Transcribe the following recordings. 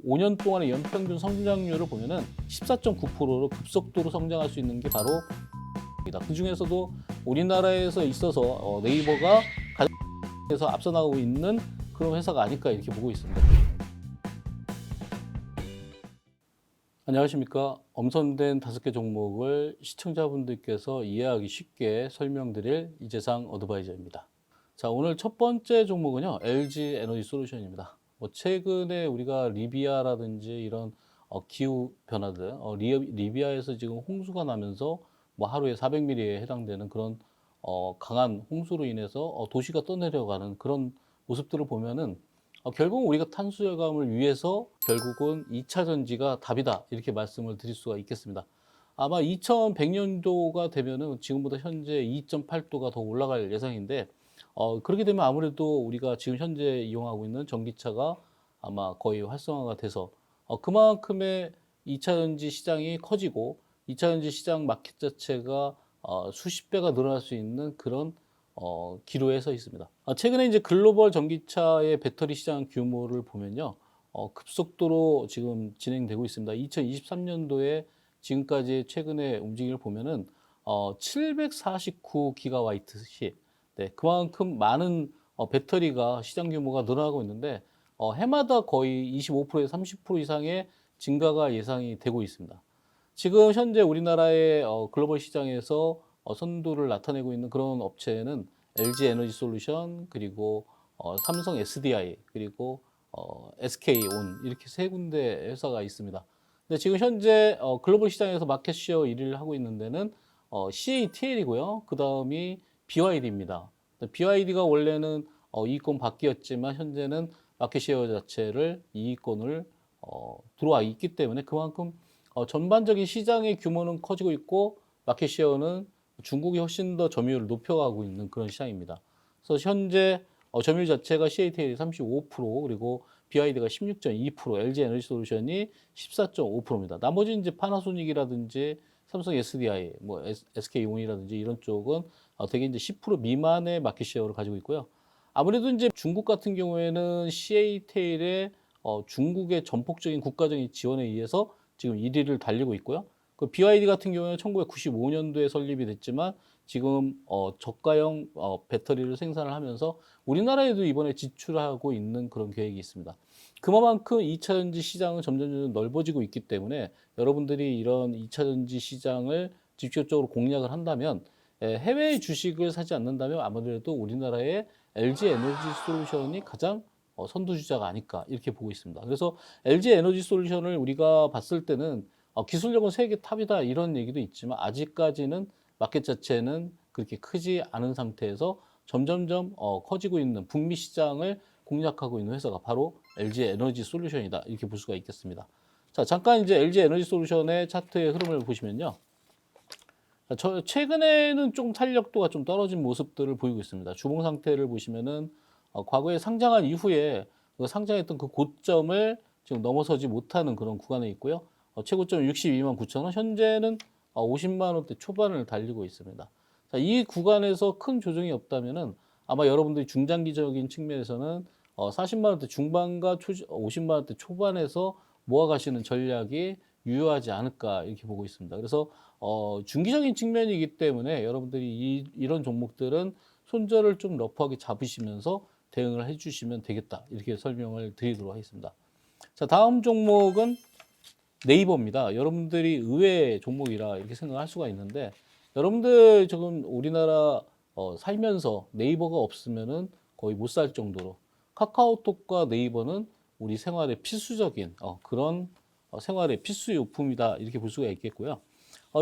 5년 동안의 연평균 성장률을 보면은 14.9%로 급속도로 성장할 수 있는 게 바로 입니다. 그 중에서도 우리나라에서 있어서 네이버가 가장 앞서 나가고 있는 그런 회사가 아닐까 이렇게 보고 있습니다. 안녕하십니까. 엄선된 5개 종목을 시청자분들께서 이해하기 쉽게 설명드릴 이재상 어드바이저입니다. 자, 오늘 첫 번째 종목은요, LG 에너지 솔루션입니다. 최근에 우리가 리비아라든지 이런 기후 변화들, 리비아에서 지금 홍수가 나면서 하루에 400mm에 해당되는 그런 강한 홍수로 인해서 도시가 떠내려가는 그런 모습들을 보면은 결국 우리가 탄소 절감을 위해서 결국은 2차 전지가 답이다 이렇게 말씀을 드릴 수가 있겠습니다. 아마 2100년도가 되면은 지금보다 현재 2.8도가 더 올라갈 예상인데 그렇게 되면 아무래도 우리가 지금 현재 이용하고 있는 전기차가 아마 거의 활성화가 돼서 그만큼의 2차 전지 시장이 커지고 2차 전지 시장 마켓 자체가 수십 배가 늘어날 수 있는 그런 기로에 서 있습니다. 최근에 이제 글로벌 전기차의 배터리 시장 규모를 보면요, 급속도로 지금 진행되고 있습니다. 2023년도에 지금까지 최근에 움직임을 보면은 749 기가와트 시, 네, 그만큼 많은 배터리가 시장 규모가 늘어나고 있는데 해마다 거의 25%에서 30% 이상의 증가가 예상이 되고 있습니다. 지금 현재 우리나라의 글로벌 시장에서 선두를 나타내고 있는 그런 업체는 LG 에너지 솔루션, 그리고 삼성 SDI, 그리고 SK온 이렇게 세 군데 회사가 있습니다. 근데 지금 현재 글로벌 시장에서 마켓쉐어 1위를 하고 있는 데는 CATL이고요. 그 다음이 BYD입니다. BYD가 원래는 이익권 밖이었지만 현재는 마켓쉐어 자체를 이익권을 들어와 있기 때문에 그만큼 전반적인 시장의 규모는 커지고 있고 마켓쉐어는 중국이 훨씬 더 점유율을 높여가고 있는 그런 시장입니다. 그래서 현재 점유율 자체가 CATL이 35%, 그리고 BYD가 16.2%, LG 에너지 솔루션이 14.5%입니다. 나머지 이제 파나소닉이라든지 삼성 SDI, SK온이라든지 이런 쪽은 되게 이제 10% 미만의 마켓쉐어를 가지고 있고요. 아무래도 이제 중국 같은 경우에는 CATL의 중국의 전폭적인 국가적인 지원에 의해서 지금 1위를 달리고 있고요. 그 BYD 같은 경우에는 1995년도에 설립이 됐지만 지금 저가형 배터리를 생산을 하면서 우리나라에도 이번에 진출하고 있는 그런 계획이 있습니다. 그만큼 2차 전지 시장은 점점 넓어지고 있기 때문에 여러분들이 이런 2차 전지 시장을 직접적으로 공략을 한다면 해외 주식을 사지 않는다면 아무래도 우리나라의 LG 에너지 솔루션이 가장 선두주자가 아닐까 이렇게 보고 있습니다. 그래서 LG 에너지 솔루션을 우리가 봤을 때는 기술력은 세계 탑이다 이런 얘기도 있지만 아직까지는 마켓 자체는 그렇게 크지 않은 상태에서 점점점 커지고 있는 북미 시장을 공략하고 있는 회사가 바로 LG 에너지 솔루션이다 이렇게 볼 수가 있겠습니다. 자, 잠깐 이제 LG 에너지 솔루션의 차트의 흐름을 보시면요. 최근에는 좀 탄력도가 좀 떨어진 모습들을 보이고 있습니다. 주봉 상태를 보시면은 과거에 상장한 이후에 상장했던 그 고점을 지금 넘어서지 못하는 그런 구간에 있고요. 최고점 62만 9천 원, 현재는 50만 원대 초반을 달리고 있습니다. 자, 이 구간에서 큰 조정이 없다면은 아마 여러분들이 중장기적인 측면에서는 40만 원대 중반과 50만 원대 초반에서 모아가시는 전략이 유효하지 않을까 이렇게 보고 있습니다. 그래서 중기적인 측면이기 때문에 여러분들이 이런 종목들은 손절을 좀 러프하게 잡으시면서 대응을 해주시면 되겠다 이렇게 설명을 드리도록 하겠습니다. 자, 다음 종목은 네이버입니다. 여러분들이 의외의 종목이라 이렇게 생각할 수가 있는데 여러분들 지금 우리나라 살면서 네이버가 없으면은 거의 못 살 정도로 카카오톡과 네이버는 우리 생활의 필수적인 그런 생활의 필수 요품이다 이렇게 볼 수가 있겠고요.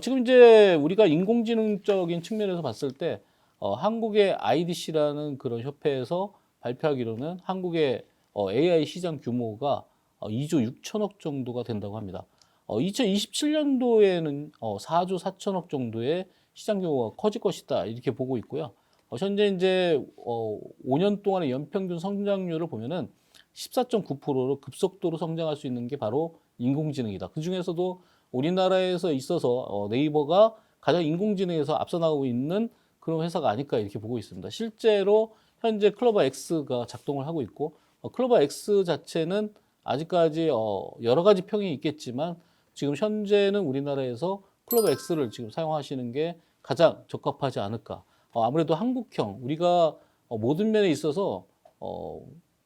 지금 이제 우리가 인공지능적인 측면에서 봤을 때 한국의 IDC라는 그런 협회에서 발표하기로는 한국의 AI 시장 규모가 2조 6천억 정도가 된다고 합니다. 2027년도에는 4조 4천억 정도의 시장 규모가 커질 것이다 이렇게 보고 있고요. 현재 이제 5년 동안의 연평균 성장률을 보면은 14.9%로 급속도로 성장할 수 있는 게 바로 인공지능이다. 그 중에서도 우리나라에서 있어서 네이버가 가장 인공지능에서 앞서 나가고 있는 그런 회사가 아닐까 이렇게 보고 있습니다. 실제로 현재 클로버 X가 작동을 하고 있고 클로버 X 자체는 아직까지 여러 가지 평이 있겠지만 지금 현재는 우리나라에서 클로버 X를 지금 사용하시는 게 가장 적합하지 않을까. 아무래도 한국형, 우리가 모든 면에 있어서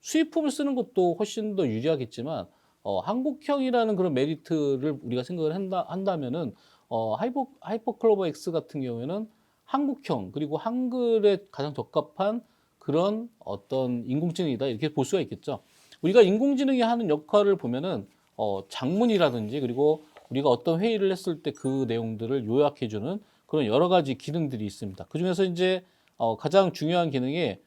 수입품을 쓰는 것도 훨씬 더 유리하겠지만 한국형이라는 그런 메리트를 우리가 생각을 한다면은 하이퍼 클로버 X 같은 경우에는 한국형 그리고 한글에 가장 적합한 그런 어떤 인공지능이다 이렇게 볼 수가 있겠죠. 우리가 인공지능이 하는 역할을 보면은 장문이라든지 그리고 우리가 어떤 회의를 했을 때 그 내용들을 요약해주는 그런 여러 가지 기능들이 있습니다. 그 중에서 이제 가장 중요한 기능이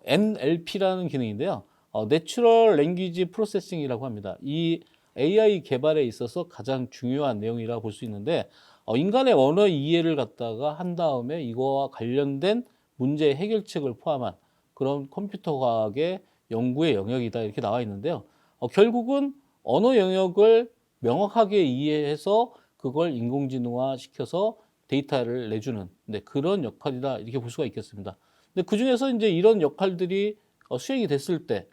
NLP라는 기능인데요. Natural Language Processing이라고 합니다. 이 AI 개발에 있어서 가장 중요한 내용이라고 볼 수 있는데 인간의 언어 이해를 갖다가 한 다음에 이거와 관련된 문제 해결책을 포함한 그런 컴퓨터 과학의 연구의 영역이다 이렇게 나와 있는데요. 결국은 언어 영역을 명확하게 이해해서 그걸 인공지능화 시켜서 데이터를 내주는 그런 역할이다 이렇게 볼 수가 있겠습니다. 근데 그 중에서 이제 이런 역할들이 수행이 됐을 때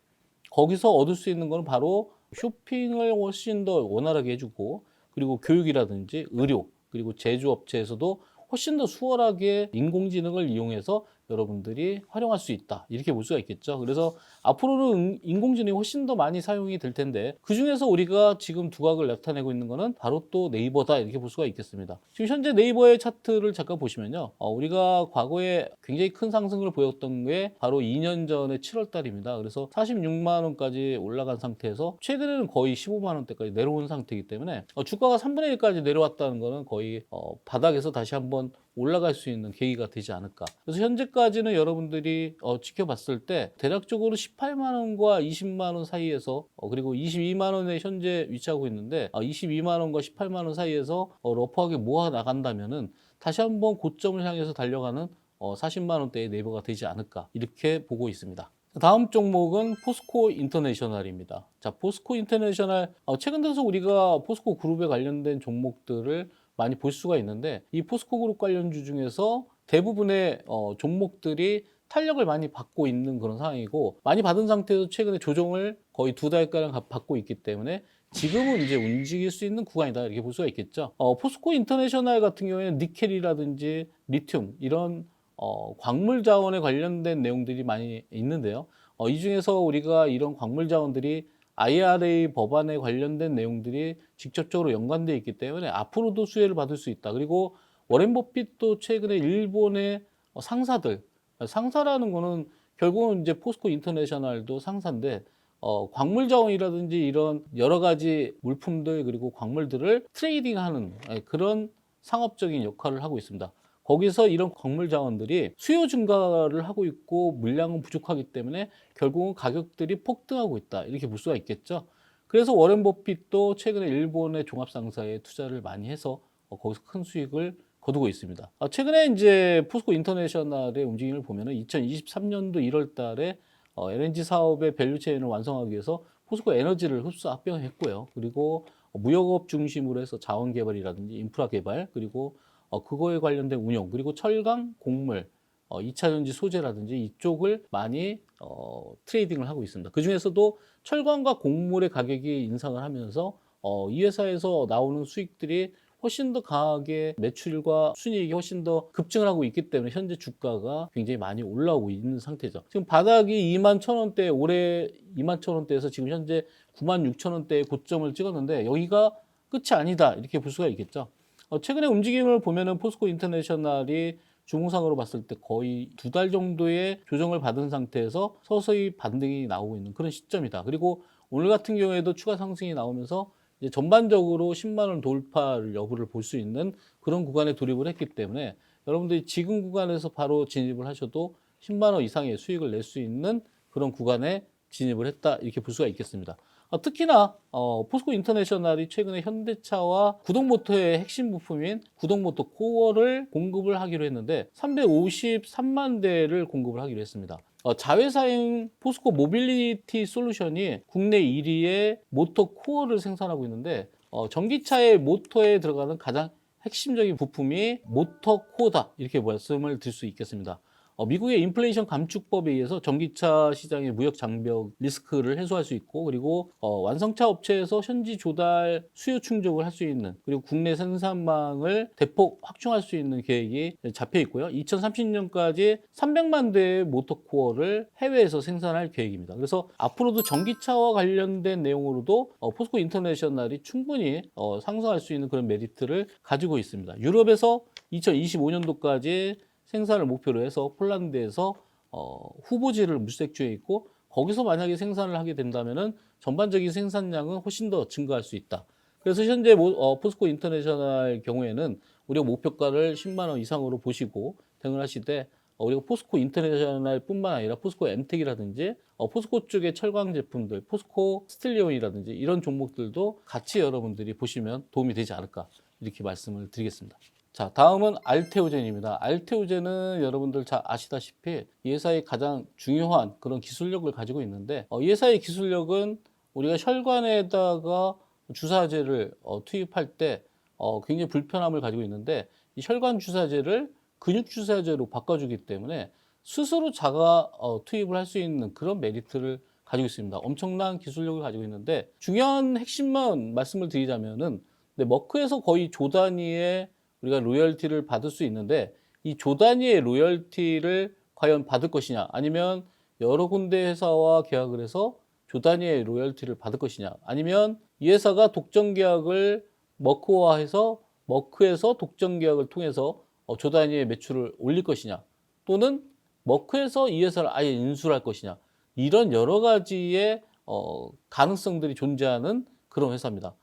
거기서 얻을 수 있는 거는 바로 쇼핑을 훨씬 더 원활하게 해주고 그리고 교육이라든지 의료 그리고 제조업체에서도 훨씬 더 수월하게 인공지능을 이용해서 여러분들이 활용할 수 있다 이렇게 볼 수가 있겠죠. 그래서 앞으로는 인공지능이 훨씬 더 많이 사용이 될 텐데 그중에서 우리가 지금 두각을 나타내고 있는 거는 바로 또 네이버다 이렇게 볼 수가 있겠습니다. 지금 현재 네이버의 차트를 잠깐 보시면요, 우리가 과거에 굉장히 큰 상승을 보였던 게 바로 2년 전의 7월 달입니다. 그래서 46만 원까지 올라간 상태에서 최근에는 거의 15만 원대까지 내려온 상태이기 때문에 주가가 3분의 1까지 내려왔다는 거는 거의 바닥에서 다시 한번 올라갈 수 있는 계기가 되지 않을까. 그래서 현재까지는 여러분들이 지켜봤을 때 대략적으로 18만 원과 20만 원 사이에서 그리고 22만 원에 현재 위치하고 있는데 22만 원과 18만 원 사이에서 러프하게 모아 나간다면은 다시 한번 고점을 향해서 달려가는 40만 원대의 네이버가 되지 않을까 이렇게 보고 있습니다. 다음 종목은 포스코 인터내셔널입니다. 자, 포스코 인터내셔널 최근 들어서 우리가 포스코 그룹에 관련된 종목들을 많이 볼 수가 있는데 이 포스코 그룹 관련주 중에서 대부분의 종목들이 탄력을 많이 받고 있는 그런 상황이고 많이 받은 상태에서 최근에 조정을 거의 2달가량 받고 있기 때문에 지금은 이제 움직일 수 있는 구간이다 이렇게 볼 수가 있겠죠. 포스코 인터내셔널 같은 경우에는 니켈이라든지 리튬 이런 광물 자원에 관련된 내용들이 많이 있는데요. 이 중에서 우리가 이런 광물 자원들이 IRA 법안에 관련된 내용들이 직접적으로 연관되어 있기 때문에 앞으로도 수혜를 받을 수 있다. 그리고 워렌 버핏도 최근에 일본의 상사라는 거는 결국은 이제 포스코 인터내셔널도 상사인데 광물 자원이라든지 이런 여러 가지 물품들 그리고 광물들을 트레이딩하는 그런 상업적인 역할을 하고 있습니다. 거기서 이런 광물 자원들이 수요 증가를 하고 있고 물량은 부족하기 때문에 결국은 가격들이 폭등하고 있다 이렇게 볼 수가 있겠죠. 그래서 워렌 버핏도 최근에 일본의 종합상사에 투자를 많이 해서 거기서 큰 수익을 거두고 있습니다. 최근에 이제 포스코 인터내셔널의 움직임을 보면은 2023년도 1월 달에 LNG 사업의 밸류체인을 완성하기 위해서 포스코 에너지를 합병했고요. 그리고 무역업 중심으로 해서 자원 개발이라든지 인프라 개발 그리고 그거에 관련된 운용 그리고 철강, 곡물, 2차 전지 소재라든지 이쪽을 많이 트레이딩을 하고 있습니다. 그 중에서도 철강과 곡물의 가격이 인상을 하면서 이 회사에서 나오는 수익들이 훨씬 더 강하게 매출과 순이익이 훨씬 더 급증을 하고 있기 때문에 현재 주가가 굉장히 많이 올라오고 있는 상태죠. 지금 바닥이 2만 1,000원대, 올해 2만 1,000원대에서 지금 현재 9만 6천 원대의 고점을 찍었는데 여기가 끝이 아니다 이렇게 볼 수가 있겠죠. 최근에 움직임을 보면은 포스코 인터내셔널이 주봉상으로 봤을 때 거의 2달 정도의 조정을 받은 상태에서 서서히 반등이 나오고 있는 그런 시점이다. 그리고 오늘 같은 경우에도 추가 상승이 나오면서 이제 전반적으로 10만 원 돌파를 여부를 볼 수 있는 그런 구간에 돌입을 했기 때문에 여러분들이 지금 구간에서 바로 진입을 하셔도 10만 원 이상의 수익을 낼 수 있는 그런 구간에 진입을 했다 이렇게 볼 수가 있겠습니다. 특히나 포스코 인터내셔널이 최근에 현대차와 구동모터의 핵심 부품인 구동모터 코어를 공급을 하기로 했는데 353만 대를 공급을 하기로 했습니다. 자회사인 포스코 모빌리티 솔루션이 국내 1위의 모터 코어를 생산하고 있는데 전기차의 모터에 들어가는 가장 핵심적인 부품이 모터 코어다 이렇게 말씀을 드릴 수 있겠습니다. 미국의 인플레이션 감축법에 의해서 전기차 시장의 무역 장벽 리스크를 해소할 수 있고, 그리고 완성차 업체에서 현지 조달 수요 충족을 할 수 있는, 그리고 국내 생산망을 대폭 확충할 수 있는 계획이 잡혀 있고요. 2030년까지 300만 대의 모터코어를 해외에서 생산할 계획입니다. 그래서 앞으로도 전기차와 관련된 내용으로도 포스코 인터내셔널이 충분히 상승할 수 있는 그런 메리트를 가지고 있습니다. 유럽에서 2025년도까지 생산을 목표로 해서 폴란드에서 후보지를 물색주에 있고, 거기서 만약에 생산을 하게 된다면은 전반적인 생산량은 훨씬 더 증가할 수 있다. 그래서 현재 포스코 인터내셔널 경우에는 우리가 목표가를 10만 원 이상으로 보시고 대응을 하시되, 우리가 포스코 인터내셔널 뿐만 아니라 포스코 엠텍이라든지 포스코 쪽의 철강 제품들, 포스코 스틸리온이라든지 이런 종목들도 같이 여러분들이 보시면 도움이 되지 않을까, 이렇게 말씀을 드리겠습니다. 자, 다음은 알테오젠입니다. 알테오젠은 여러분들 잘 아시다시피 이 회사의 가장 중요한 그런 기술력을 가지고 있는데, 이 회사의 기술력은 우리가 혈관에다가 주사제를 투입할 때 굉장히 불편함을 가지고 있는데, 이 혈관 주사제를 근육 주사제로 바꿔주기 때문에 스스로 자가 투입을 할 수 있는 그런 메리트를 가지고 있습니다. 엄청난 기술력을 가지고 있는데, 중요한 핵심만 말씀을 드리자면은, 머크에서 거의 조 단위의 우리가 로열티를 받을 수 있는데, 이 조 단위의 로열티를 과연 받을 것이냐, 아니면 여러 군데 회사와 계약을 해서 조 단위의 로열티를 받을 것이냐, 아니면 이 회사가 독점 계약을 머크화해서 머크에서 독점 계약을 통해서 조 단위의 매출을 올릴 것이냐, 또는 머크에서 이 회사를 아예 인수를 할 것이냐, 이런 여러 가지의 가능성들이 존재하는 그런 회사입니다.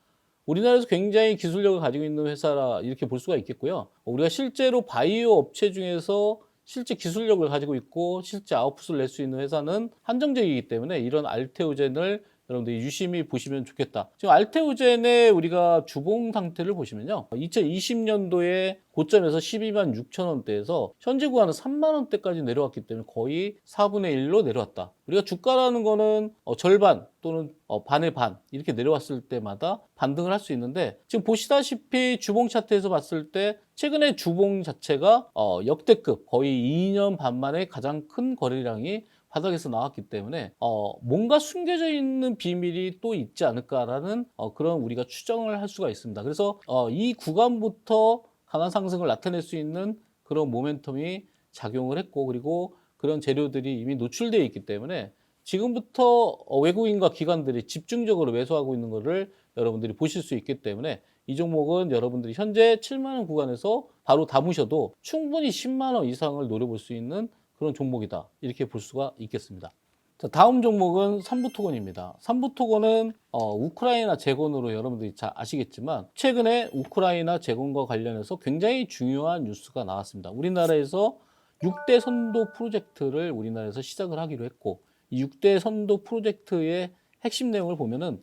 우리나라에서 굉장히 기술력을 가지고 있는 회사라 이렇게 볼 수가 있겠고요. 우리가 실제로 바이오 업체 중에서 실제 기술력을 가지고 있고 실제 아웃풋을 낼 수 있는 회사는 한정적이기 때문에 이런 알테오젠을 여러분들이 유심히 보시면 좋겠다. 지금 알테오젠의 우리가 주봉 상태를 보시면요, 2020년도에 고점에서 12만 6천 원대에서 현재 구간은 3만 원대까지 내려왔기 때문에 거의 4분의 1로 내려왔다. 우리가 주가라는 거는 절반 또는 반의 반 이렇게 내려왔을 때마다 반등을 할 수 있는데, 지금 보시다시피 주봉 차트에서 봤을 때 최근에 주봉 자체가 역대급 거의 2년 반 만에 가장 큰 거래량이 바닥에서 나왔기 때문에 뭔가 숨겨져 있는 비밀이 또 있지 않을까라는 그런 우리가 추정을 할 수가 있습니다. 그래서 이 구간부터 강한 상승을 나타낼 수 있는 그런 모멘텀이 작용을 했고, 그리고 그런 재료들이 이미 노출되어 있기 때문에 지금부터 외국인과 기관들이 집중적으로 매수하고 있는 것을 여러분들이 보실 수 있기 때문에, 이 종목은 여러분들이 현재 7만 원 구간에서 바로 담으셔도 충분히 10만 원 이상을 노려볼 수 있는 그런 종목이다, 이렇게 볼 수가 있겠습니다. 자, 다음 종목은 삼부토건입니다. 삼부토건은 우크라이나 재건으로 여러분들이 잘 아시겠지만, 최근에 우크라이나 재건과 관련해서 굉장히 중요한 뉴스가 나왔습니다. 우리나라에서 6대 선도 프로젝트를 우리나라에서 시작을 하기로 했고, 이 6대 선도 프로젝트의 핵심 내용을 보면은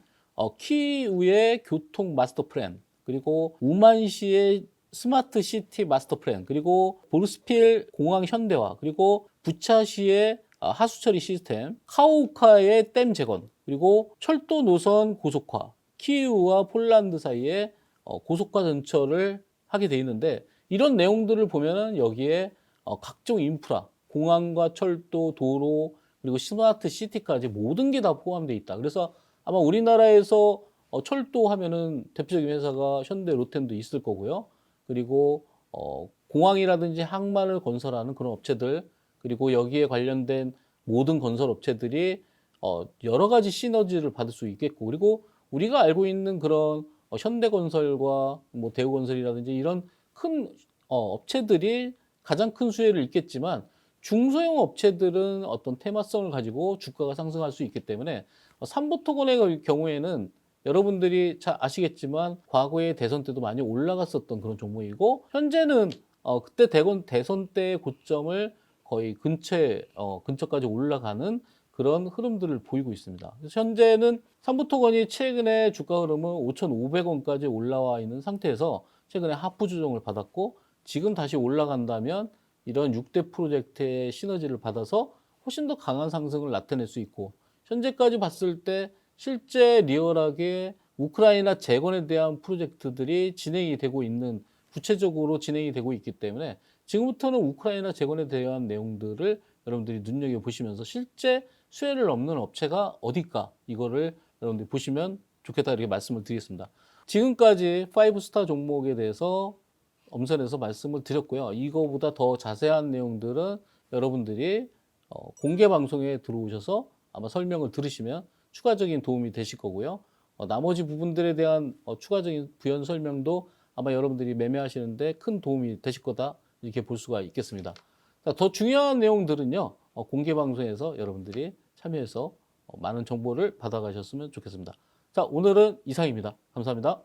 키이우의 교통 마스터 플랜, 그리고 우만시의 스마트 시티 마스터 플랜, 그리고 보르스필 공항 현대화, 그리고 부차시의 하수 처리 시스템, 카오카의 댐 재건, 그리고 철도 노선 고속화, 키이우와 폴란드 사이에 고속화 전철을 하게 돼 있는데, 이런 내용들을 보면은 여기에 각종 인프라, 공항과 철도, 도로, 그리고 스마트 시티까지 모든 게 다 포함되어 있다. 그래서 아마 우리나라에서 철도 하면은 대표적인 회사가 현대, 롯데도 있을 거고요. 그리고 공항이라든지 항만을 건설하는 그런 업체들, 그리고 여기에 관련된 모든 건설 업체들이 여러 가지 시너지를 받을 수 있겠고, 그리고 우리가 알고 있는 그런 현대건설과 뭐 대우건설이라든지 이런 큰 업체들이 가장 큰 수혜를 입겠지만, 중소형 업체들은 어떤 테마성을 가지고 주가가 상승할 수 있기 때문에, 삼부토건의 경우에는 여러분들이 잘 아시겠지만 과거에 대선 때도 많이 올라갔었던 그런 종목이고, 현재는 그때 대선 때의 고점을 거의 근처까지 올라가는 그런 흐름들을 보이고 있습니다. 그래서 현재는 삼부토건이 최근에 주가 흐름은 5,500원까지 올라와 있는 상태에서 최근에 하프 조정을 받았고, 지금 다시 올라간다면 이런 6대 프로젝트의 시너지를 받아서 훨씬 더 강한 상승을 나타낼 수 있고, 현재까지 봤을 때 실제 리얼하게 우크라이나 재건에 대한 프로젝트들이 진행이 되고 있는, 구체적으로 진행이 되고 있기 때문에 지금부터는 우크라이나 재건에 대한 내용들을 여러분들이 눈여겨보시면서 실제 수혜를 넘는 업체가 어딜까 이거를 여러분들이 보시면 좋겠다 이렇게 말씀을 드리겠습니다. 지금까지 5스타 종목에 대해서 엄선해서 말씀을 드렸고요. 이거보다 더 자세한 내용들은 여러분들이 공개 방송에 들어오셔서 아마 설명을 들으시면 추가적인 도움이 되실 거고요. 나머지 부분들에 대한 추가적인 부연 설명도 아마 여러분들이 매매하시는데 큰 도움이 되실 거다 이렇게 볼 수가 있겠습니다. 더 중요한 내용들은요. 공개 방송에서 여러분들이 참여해서 많은 정보를 받아가셨으면 좋겠습니다. 자, 오늘은 이상입니다. 감사합니다.